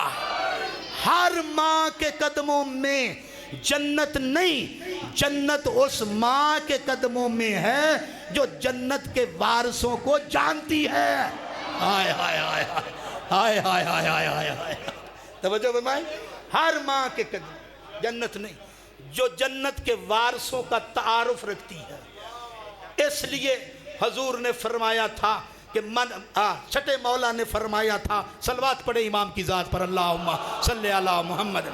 ہر ماں کے قدموں میں جنت نہیں، جنت اس ماں کے قدموں میں ہے جو جنت کے وارثوں کو جانتی ہے۔ ہائے ہائے ہائے ہائے ہائے ہائے ہائے ہائے ہائے، توجہ فرمائیں، ہر ماں کے قدم جنت نہیں، جو جنت کے وارثوں کا تعارف رکھتی ہے۔ اس لیے حضور نے فرمایا تھا کہ چھٹے مولا نے فرمایا تھا، صلوات پڑھے امام کی ذات پر، اللہم صلی علی محمد۔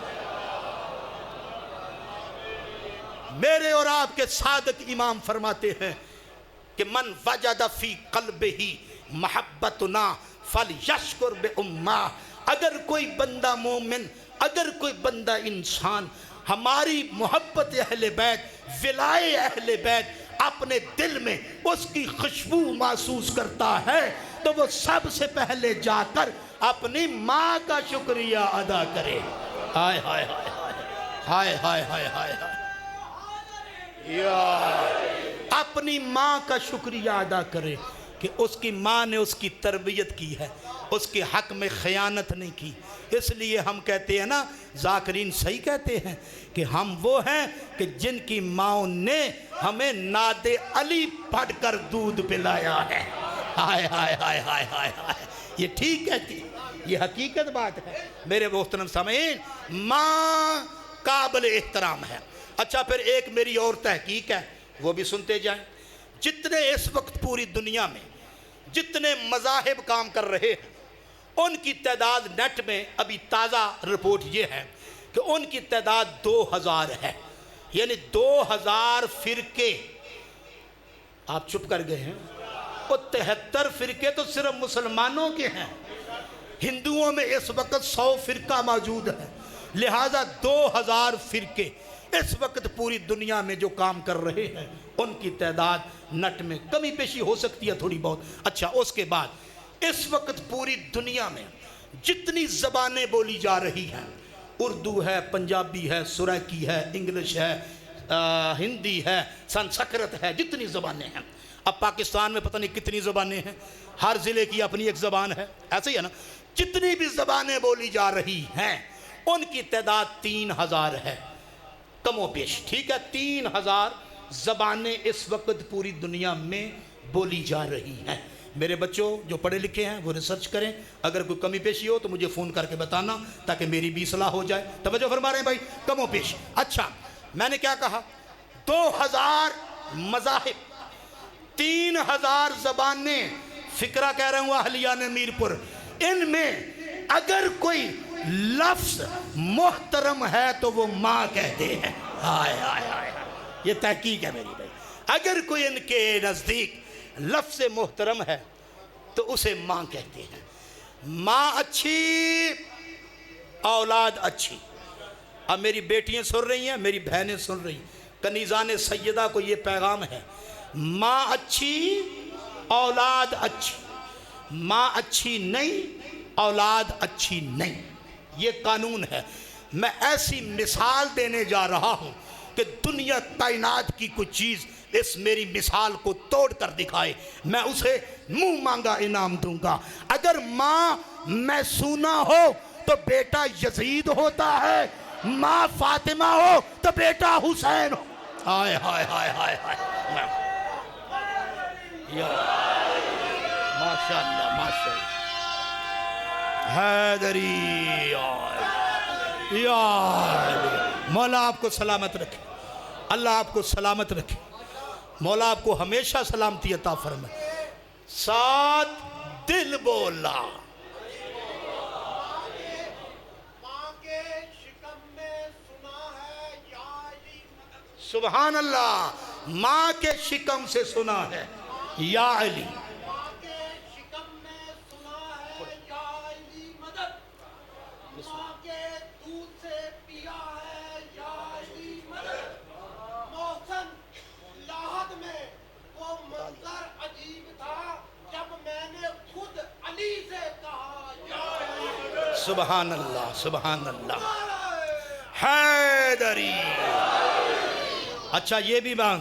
میرے اور آپ کے صادق امام فرماتے ہیں کہ من وجد فی قلبہ محبتنا فلیشکر بأمہ، اگر کوئی بندہ مومن، اگر کوئی بندہ انسان ہماری محبت اہل بیت، ولائے اہل بیت اپنے دل میں اس کی خوشبو محسوس کرتا ہے تو وہ سب سے پہلے جا کر اپنی ماں کا شکریہ ادا کرے۔ ہائے ہائے ہائے ہائے ہائے ہائے ہائے ہائے، اپنی ماں کا شکریہ ادا کرے کہ اس کی ماں نے اس کی تربیت کی ہے، اس کے حق میں خیانت نہیں کی۔ اس لیے ہم کہتے ہیں نا، ذاکرین صحیح کہتے ہیں کہ ہم وہ ہیں کہ جن کی ماں نے ہمیں ناد علی پڑھ کر دودھ پلایا ہے۔ ہائے ہائے ہائے ہائے ہائے ہائے، یہ ٹھیک ہے کہ یہ حقیقت بات ہے میرے محترم سامعین، ماں قابل احترام ہے۔ اچھا پھر ایک میری اور تحقیق ہے، وہ بھی سنتے جائیں۔ جتنے اس وقت پوری دنیا میں جتنے مذاہب کام کر رہے ہیں، ان کی تعداد نیٹ میں ابھی تازہ رپورٹ یہ ہے کہ ان کی تعداد 2000 ہے، یعنی 2000 فرقے۔ آپ چپ کر گئے ہیں، وہ 73 فرقے تو صرف مسلمانوں کے ہیں، ہندوؤں میں اس وقت 100 فرقہ موجود ہے، لہٰذا 2000 فرقے اس وقت پوری دنیا میں جو کام کر رہے ہیں، ان کی تعداد نٹ میں کمی پیشی ہو سکتی ہے تھوڑی بہت۔ اچھا اس کے بعد اس وقت پوری دنیا میں جتنی زبانیں بولی جا رہی ہیں، اردو ہے، پنجابی ہے، سرائکی ہے، انگلش ہے، ہندی ہے، سنسکرت ہے، جتنی زبانیں ہیں۔ اب پاکستان میں پتہ نہیں کتنی زبانیں ہیں، ہر ضلع کی اپنی ایک زبان ہے، ایسے ہی ہے نا۔ جتنی بھی زبانیں بولی جا رہی ہیں ان کی تعداد 3000 ہے، کم و بیش، ٹھیک ہے۔ 3000 زبانیں اس وقت پوری دنیا میں بولی جا رہی ہیں۔ میرے بچوں جو پڑھے لکھے ہیں وہ ریسرچ کریں، اگر کوئی کمی پیشی ہو تو مجھے فون کر کے بتانا تاکہ میری بھی اصلاح ہو جائے۔ توجہ فرما رہے ہیں بھائی، کم و بیش۔ اچھا میں نے کیا کہا، 2000 مذاہب، 3000 زبانیں، فکرہ کہہ رہا ہوں اہلیان میرپور، ان میں اگر کوئی لفظ محترم ہے تو وہ ماں کہتے ہیں۔ ہائے ہائے ہائے، یہ تحقیق ہے میری بھائی۔ اگر کوئی ان کے نزدیک لفظ محترم ہے تو اسے ماں کہتے ہیں۔ ماں اچھی، اولاد اچھی۔ اب میری بیٹیاں سن رہی ہیں، میری بہنیں سن رہی ہیں، کنیزان سیدہ کو یہ پیغام ہے، ماں اچھی، اولاد اچھی۔ ماں اچھی نہیں، اولاد اچھی نہیں، یہ قانون ہے۔ میں ایسی مثال دینے جا رہا ہوں کہ دنیا کائنات کی کوئی چیز اس میری مثال کو توڑ کر دکھائے، میں اسے منہ مانگا انعام دوں گا۔ اگر ماں میسونہ ہو تو بیٹا یزید ہوتا ہے، ماں فاطمہ ہو تو بیٹا حسین ہو۔ ہائے ہائے ہائے ہائے ہائے، ماشاءاللہ ماشاءاللہ، حیدری یا مولا آپ کو سلامت رکھے، اللہ آپ کو سلامت رکھے، مولا آپ کو ہمیشہ سلامتی عطا فرمائے۔ ساتھ دل بولا، سبحان اللہ، ماں کے شکم سے سنا ہے یا علی، سبحان اللہ سبحان اللہ، حیدری۔ اچھا یہ بھی بات،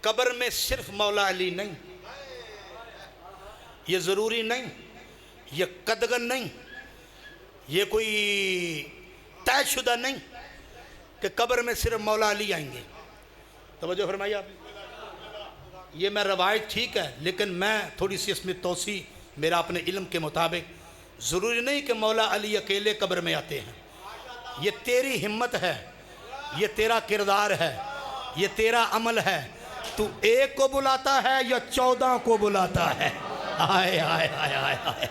قبر میں صرف مولا علی نہیں، یہ ضروری نہیں، یہ قدغن نہیں، یہ کوئی طے شدہ نہیں کہ قبر میں صرف مولا علی آئیں گے۔ توجہ فرمائیے آپ، یہ میں روایت ٹھیک ہے لیکن میں تھوڑی سی اس میں توسیع میرا اپنے علم کے مطابق، ضروری نہیں کہ مولا علی اکیلے قبر میں آتے ہیں۔ یہ تیری ہمت ہے، یہ تیرا کردار ہے، یہ تیرا عمل ہے، تو ایک کو بلاتا ہے یا 14 کو بلاتا ہے۔ آئے آئے آئے آئے آئے،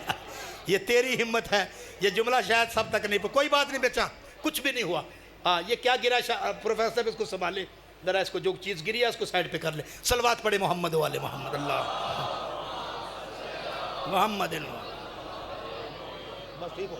یہ تیری ہمت ہے۔ یہ جملہ شاید سب تک نہیں، کوئی بات نہیں بیچا، کچھ بھی نہیں ہوا۔ یہ کیا گرا، پروفیسر صاحب اس کو سنبھالے ذرا، اس کو جو چیز گری ہے اس کو سائڈ پہ کر لے۔ صلوات پڑھے محمد والے محمد، اللہ محمد، بس ٹھیک ہو۔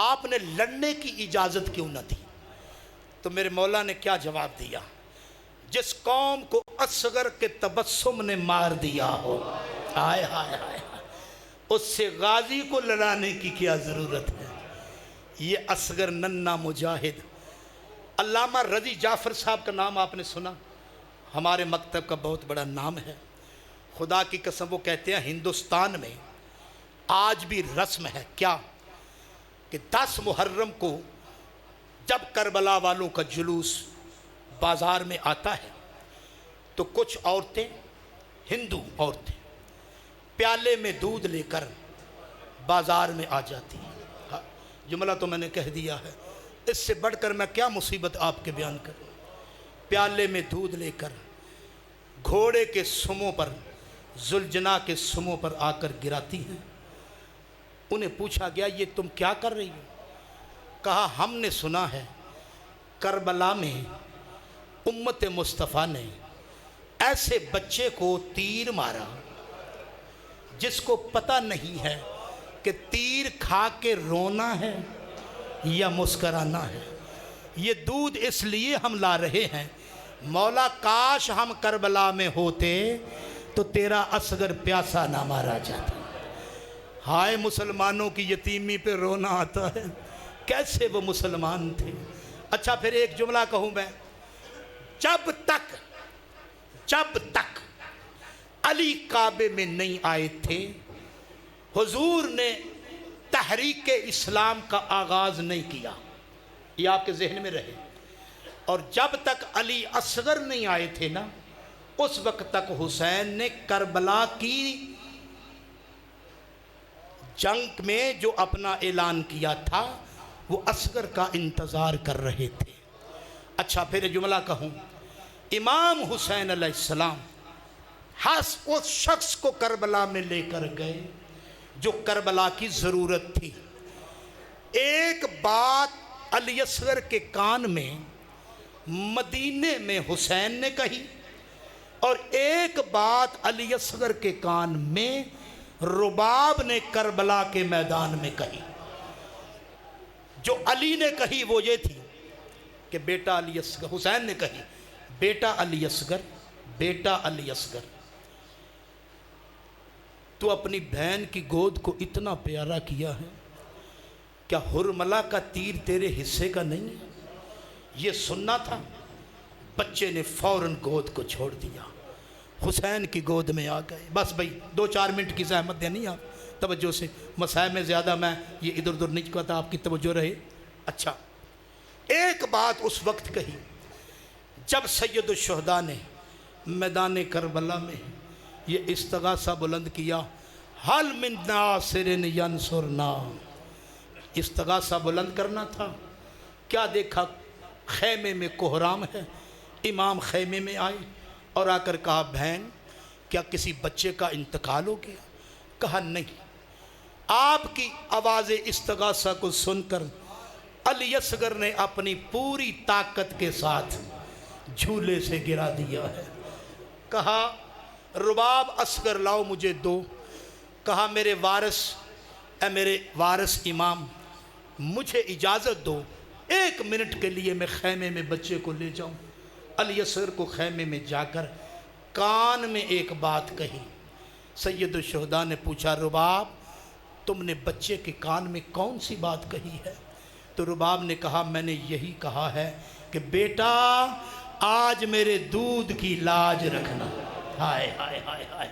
آپ نے لڑنے کی اجازت کیوں نہ دی؟ تو میرے مولا نے کیا جواب دیا؟ جس قوم کو اصغر کے تبسم نے مار دیا ہو، ہائے ہائے ہائے، اس سے غازی کو لڑانے کی کیا ضرورت ہے؟ یہ اصغر ننھا مجاہد، علامہ رضی جعفر صاحب کا نام آپ نے سنا؟ ہمارے مکتب کا بہت بڑا نام ہے، خدا کی قسم وہ کہتے ہیں ہندوستان میں آج بھی رسم ہے کیا کہ 10 محرم کو جب کربلا والوں کا جلوس بازار میں آتا ہے تو کچھ عورتیں، ہندو عورتیں، پیالے میں دودھ لے کر بازار میں آ جاتی ہیں۔ جملہ تو میں نے کہہ دیا ہے، اس سے بڑھ کر میں کیا مصیبت آپ کے بیان کروں۔ پیالے میں دودھ لے کر گھوڑے کے سموں پر، ذوالجناح کے سموں پر آ کر گراتی ہیں۔ انہیں پوچھا گیا یہ تم کیا کر رہی ہو؟ کہا ہم نے سنا ہے کربلا میں امت مصطفیٰ نے ایسے بچے کو تیر مارا جس کو پتہ نہیں ہے کہ تیر کھا کے رونا ہے یا مسکرانا ہے۔ یہ دودھ اس لیے ہم لا رہے ہیں، مولا کاش ہم کربلا میں ہوتے تو تیرا اصغر پیاسا نہ مارا جاتا۔ ہائے مسلمانوں کی یتیمی پہ رونا آتا ہے، کیسے وہ مسلمان تھے۔ اچھا پھر ایک جملہ کہوں میں، جب تک علی کعبے میں نہیں آئے تھے حضور نے تحریک اسلام کا آغاز نہیں کیا، یہ آپ کے ذہن میں رہے۔ اور جب تک علی اصغر نہیں آئے تھے نا، اس وقت تک حسین نے کربلا کی جنگ میں جو اپنا اعلان کیا تھا وہ اصغر کا انتظار کر رہے تھے۔ اچھا پھر جملہ کہوں، امام حسین علیہ السلام اس شخص کو کربلا میں لے کر گئے جو کربلا کی ضرورت تھی۔ ایک بات علی اصغر کے کان میں مدینے میں حسین نے کہی، اور ایک بات علی اصغر کے کان میں رباب نے کربلا کے میدان میں کہی۔ جو علی نے کہی وہ یہ تھی کہ بیٹا علی اصغر، حسین نے کہی بیٹا علی اصغر، بیٹا علی اصغر، تو اپنی بہن کی گود کو اتنا پیارا کیا ہے، کیا حرملہ کا تیر تیرے حصے کا نہیں ہے؟ یہ سننا تھا۔ بچے نے فوراً گود کو چھوڑ دیا، حسین کی گود میں آ گئے۔ بس بھئی 2-4 منٹ کی زحمت دینی آپ توجہ سے، مسائل میں زیادہ میں یہ ادھر ادھر نہیں کہتا، آپ کی توجہ رہے۔ اچھا ایک بات اس وقت کہی جب سید الشہداء نے میدان کربلا میں یہ استغاثہ بلند کیا، حل من ناصر ینصرنا، استغاثہ بلند کرنا تھا۔ کیا دیکھا خیمے میں کوہرام ہے، امام خیمے میں آئے اور آ کر کہا بہن کیا کسی بچے کا انتقال ہو گیا؟ کہا نہیں۔ آپ کی آواز استغاثہ کو سن کر علی اصغر نے اپنی پوری طاقت کے ساتھ جھولے سے گرا دیا ہے۔ کہا رباب اصغر لاؤ مجھے دو۔ کہا میرے وارث امام مجھے اجازت دو، 1 منٹ کے لیے میں خیمے میں بچے کو لے جاؤں۔ علی اصغر کو خیمے میں جا کر کان میں ایک بات کہی۔ سید الشہداء نے پوچھا رباب تم نے بچے کے کان میں کون سی بات کہی ہے؟ تو رباب نے کہا میں نے یہی کہا ہے کہ بیٹا آج میرے دودھ کی لاج رکھنا۔ ہائے ہائے ہائے ہائے،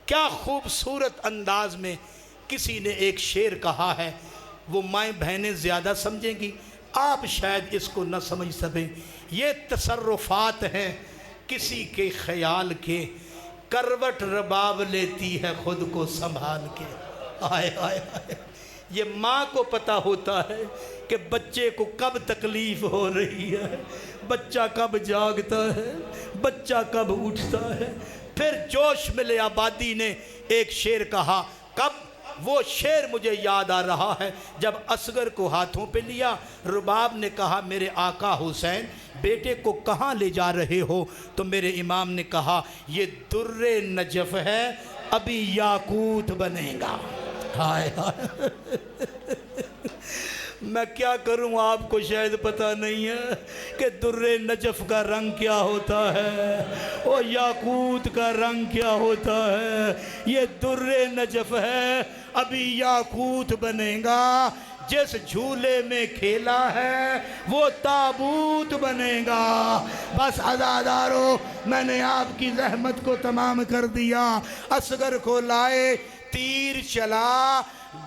کیا خوبصورت انداز میں کسی نے ایک شعر کہا ہے، وہ مائیں بہنیں زیادہ سمجھیں گی، آپ شاید اس کو نہ سمجھ سکیں۔ یہ تصرفات ہیں کسی کے خیال کے، کروٹ رباب لیتی ہے خود کو سنبھال کے۔ آئے آئے آئے، یہ ماں کو پتہ ہوتا ہے کہ بچے کو کب تکلیف ہو رہی ہے، بچہ کب جاگتا ہے، بچہ کب اٹھتا ہے۔ پھر جوش ملے آبادی نے ایک شعر کہا، کب وہ شعر مجھے یاد آ رہا ہے جب اصغر کو ہاتھوں پہ لیا، رباب نے کہا میرے آقا حسین بیٹے کو کہاں لے جا رہے ہو؟ تو میرے امام نے کہا یہ در نجف ہے ابھی یاقوت بنے گا۔ ہائے ہائے، میں کیا کروں، آپ کو شاید پتہ نہیں ہے کہ در نجف کا رنگ کیا ہوتا ہے اور یاقوت کا رنگ کیا ہوتا ہے۔ یہ در نجف ہے، ابھی یاقوت بنے گا۔ جس جھولے میں کھیلا ہے وہ تابوت بنے گا۔ بس عزادارو، میں نے آپ کی زحمت کو تمام کر دیا۔ اصغر کو لائے، تیر چلا،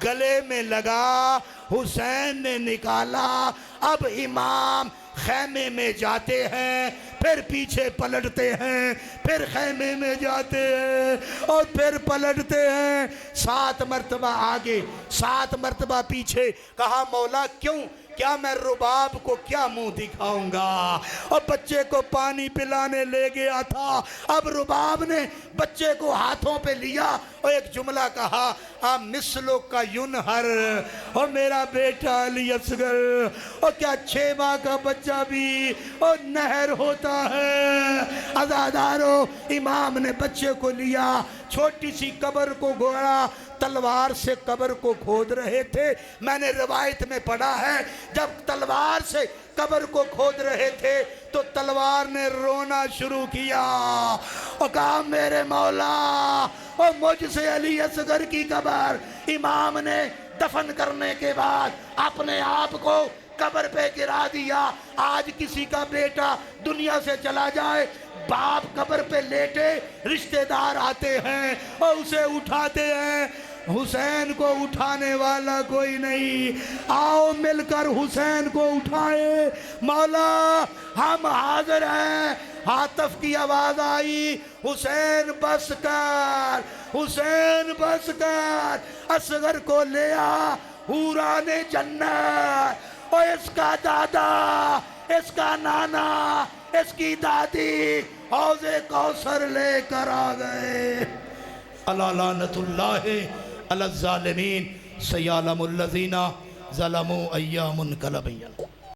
گلے میں لگا، حسین نے نکالا۔ اب امام خیمے میں جاتے ہیں، پھر پیچھے پلٹتے ہیں، پھر خیمے میں جاتے ہیں اور پھر پلٹتے ہیں۔ 7 مرتبہ آگے، 7 مرتبہ پیچھے۔ کہا مولا کیوں؟ کیا میں رباب کو کیا منہ دکھاؤں گا؟ اور بچے کو پانی پلانے لے گیا تھا، اب رباب نے بچے کو ہاتھوں پہ لیا اور ایک جملہ کہا، مثلو کا ینہر، اور میرا بیٹا علی اصغر، اور کیا 6 ماہ کا بچہ بھی اور نہر ہوتا ہے۔ عزادارو، امام نے بچے کو لیا، چھوٹی سی قبر کو گھوڑا، تلوار سے قبر کو کھود رہے تھے۔ میں نے روایت میں پڑھا ہے جب تلوار سے قبر کو کھود رہے تھے تو تلوار نے رونا شروع کیا اور کہا میرے مولا، اور مجھ سے علی اصغر کی قبر۔ امام نے دفن کرنے کے بعد اپنے آپ کو قبر پہ گرا دیا۔ آج کسی کا بیٹا دنیا سے چلا جائے، باپ قبر پہ لیٹے، رشتہ دار آتے ہیں اور اسے اٹھاتے ہیں۔ حسین کو اٹھانے والا کوئی نہیں، آؤ مل کر حسین کو اٹھائے۔ مولا ہم حاضر ہیں۔ عاطف کی آواز آئی، حسین بس کر، حسین بس کر۔ اصغر کو لے آ، حوران جنت، اور اس کا دادا، اس کا نانا، اس کی دادی حوض کوثر لے کر آ گئے۔ الا لعنت اللہ علی الظالمین، سیعلم الذین ظلموا ایام کلبیہ۔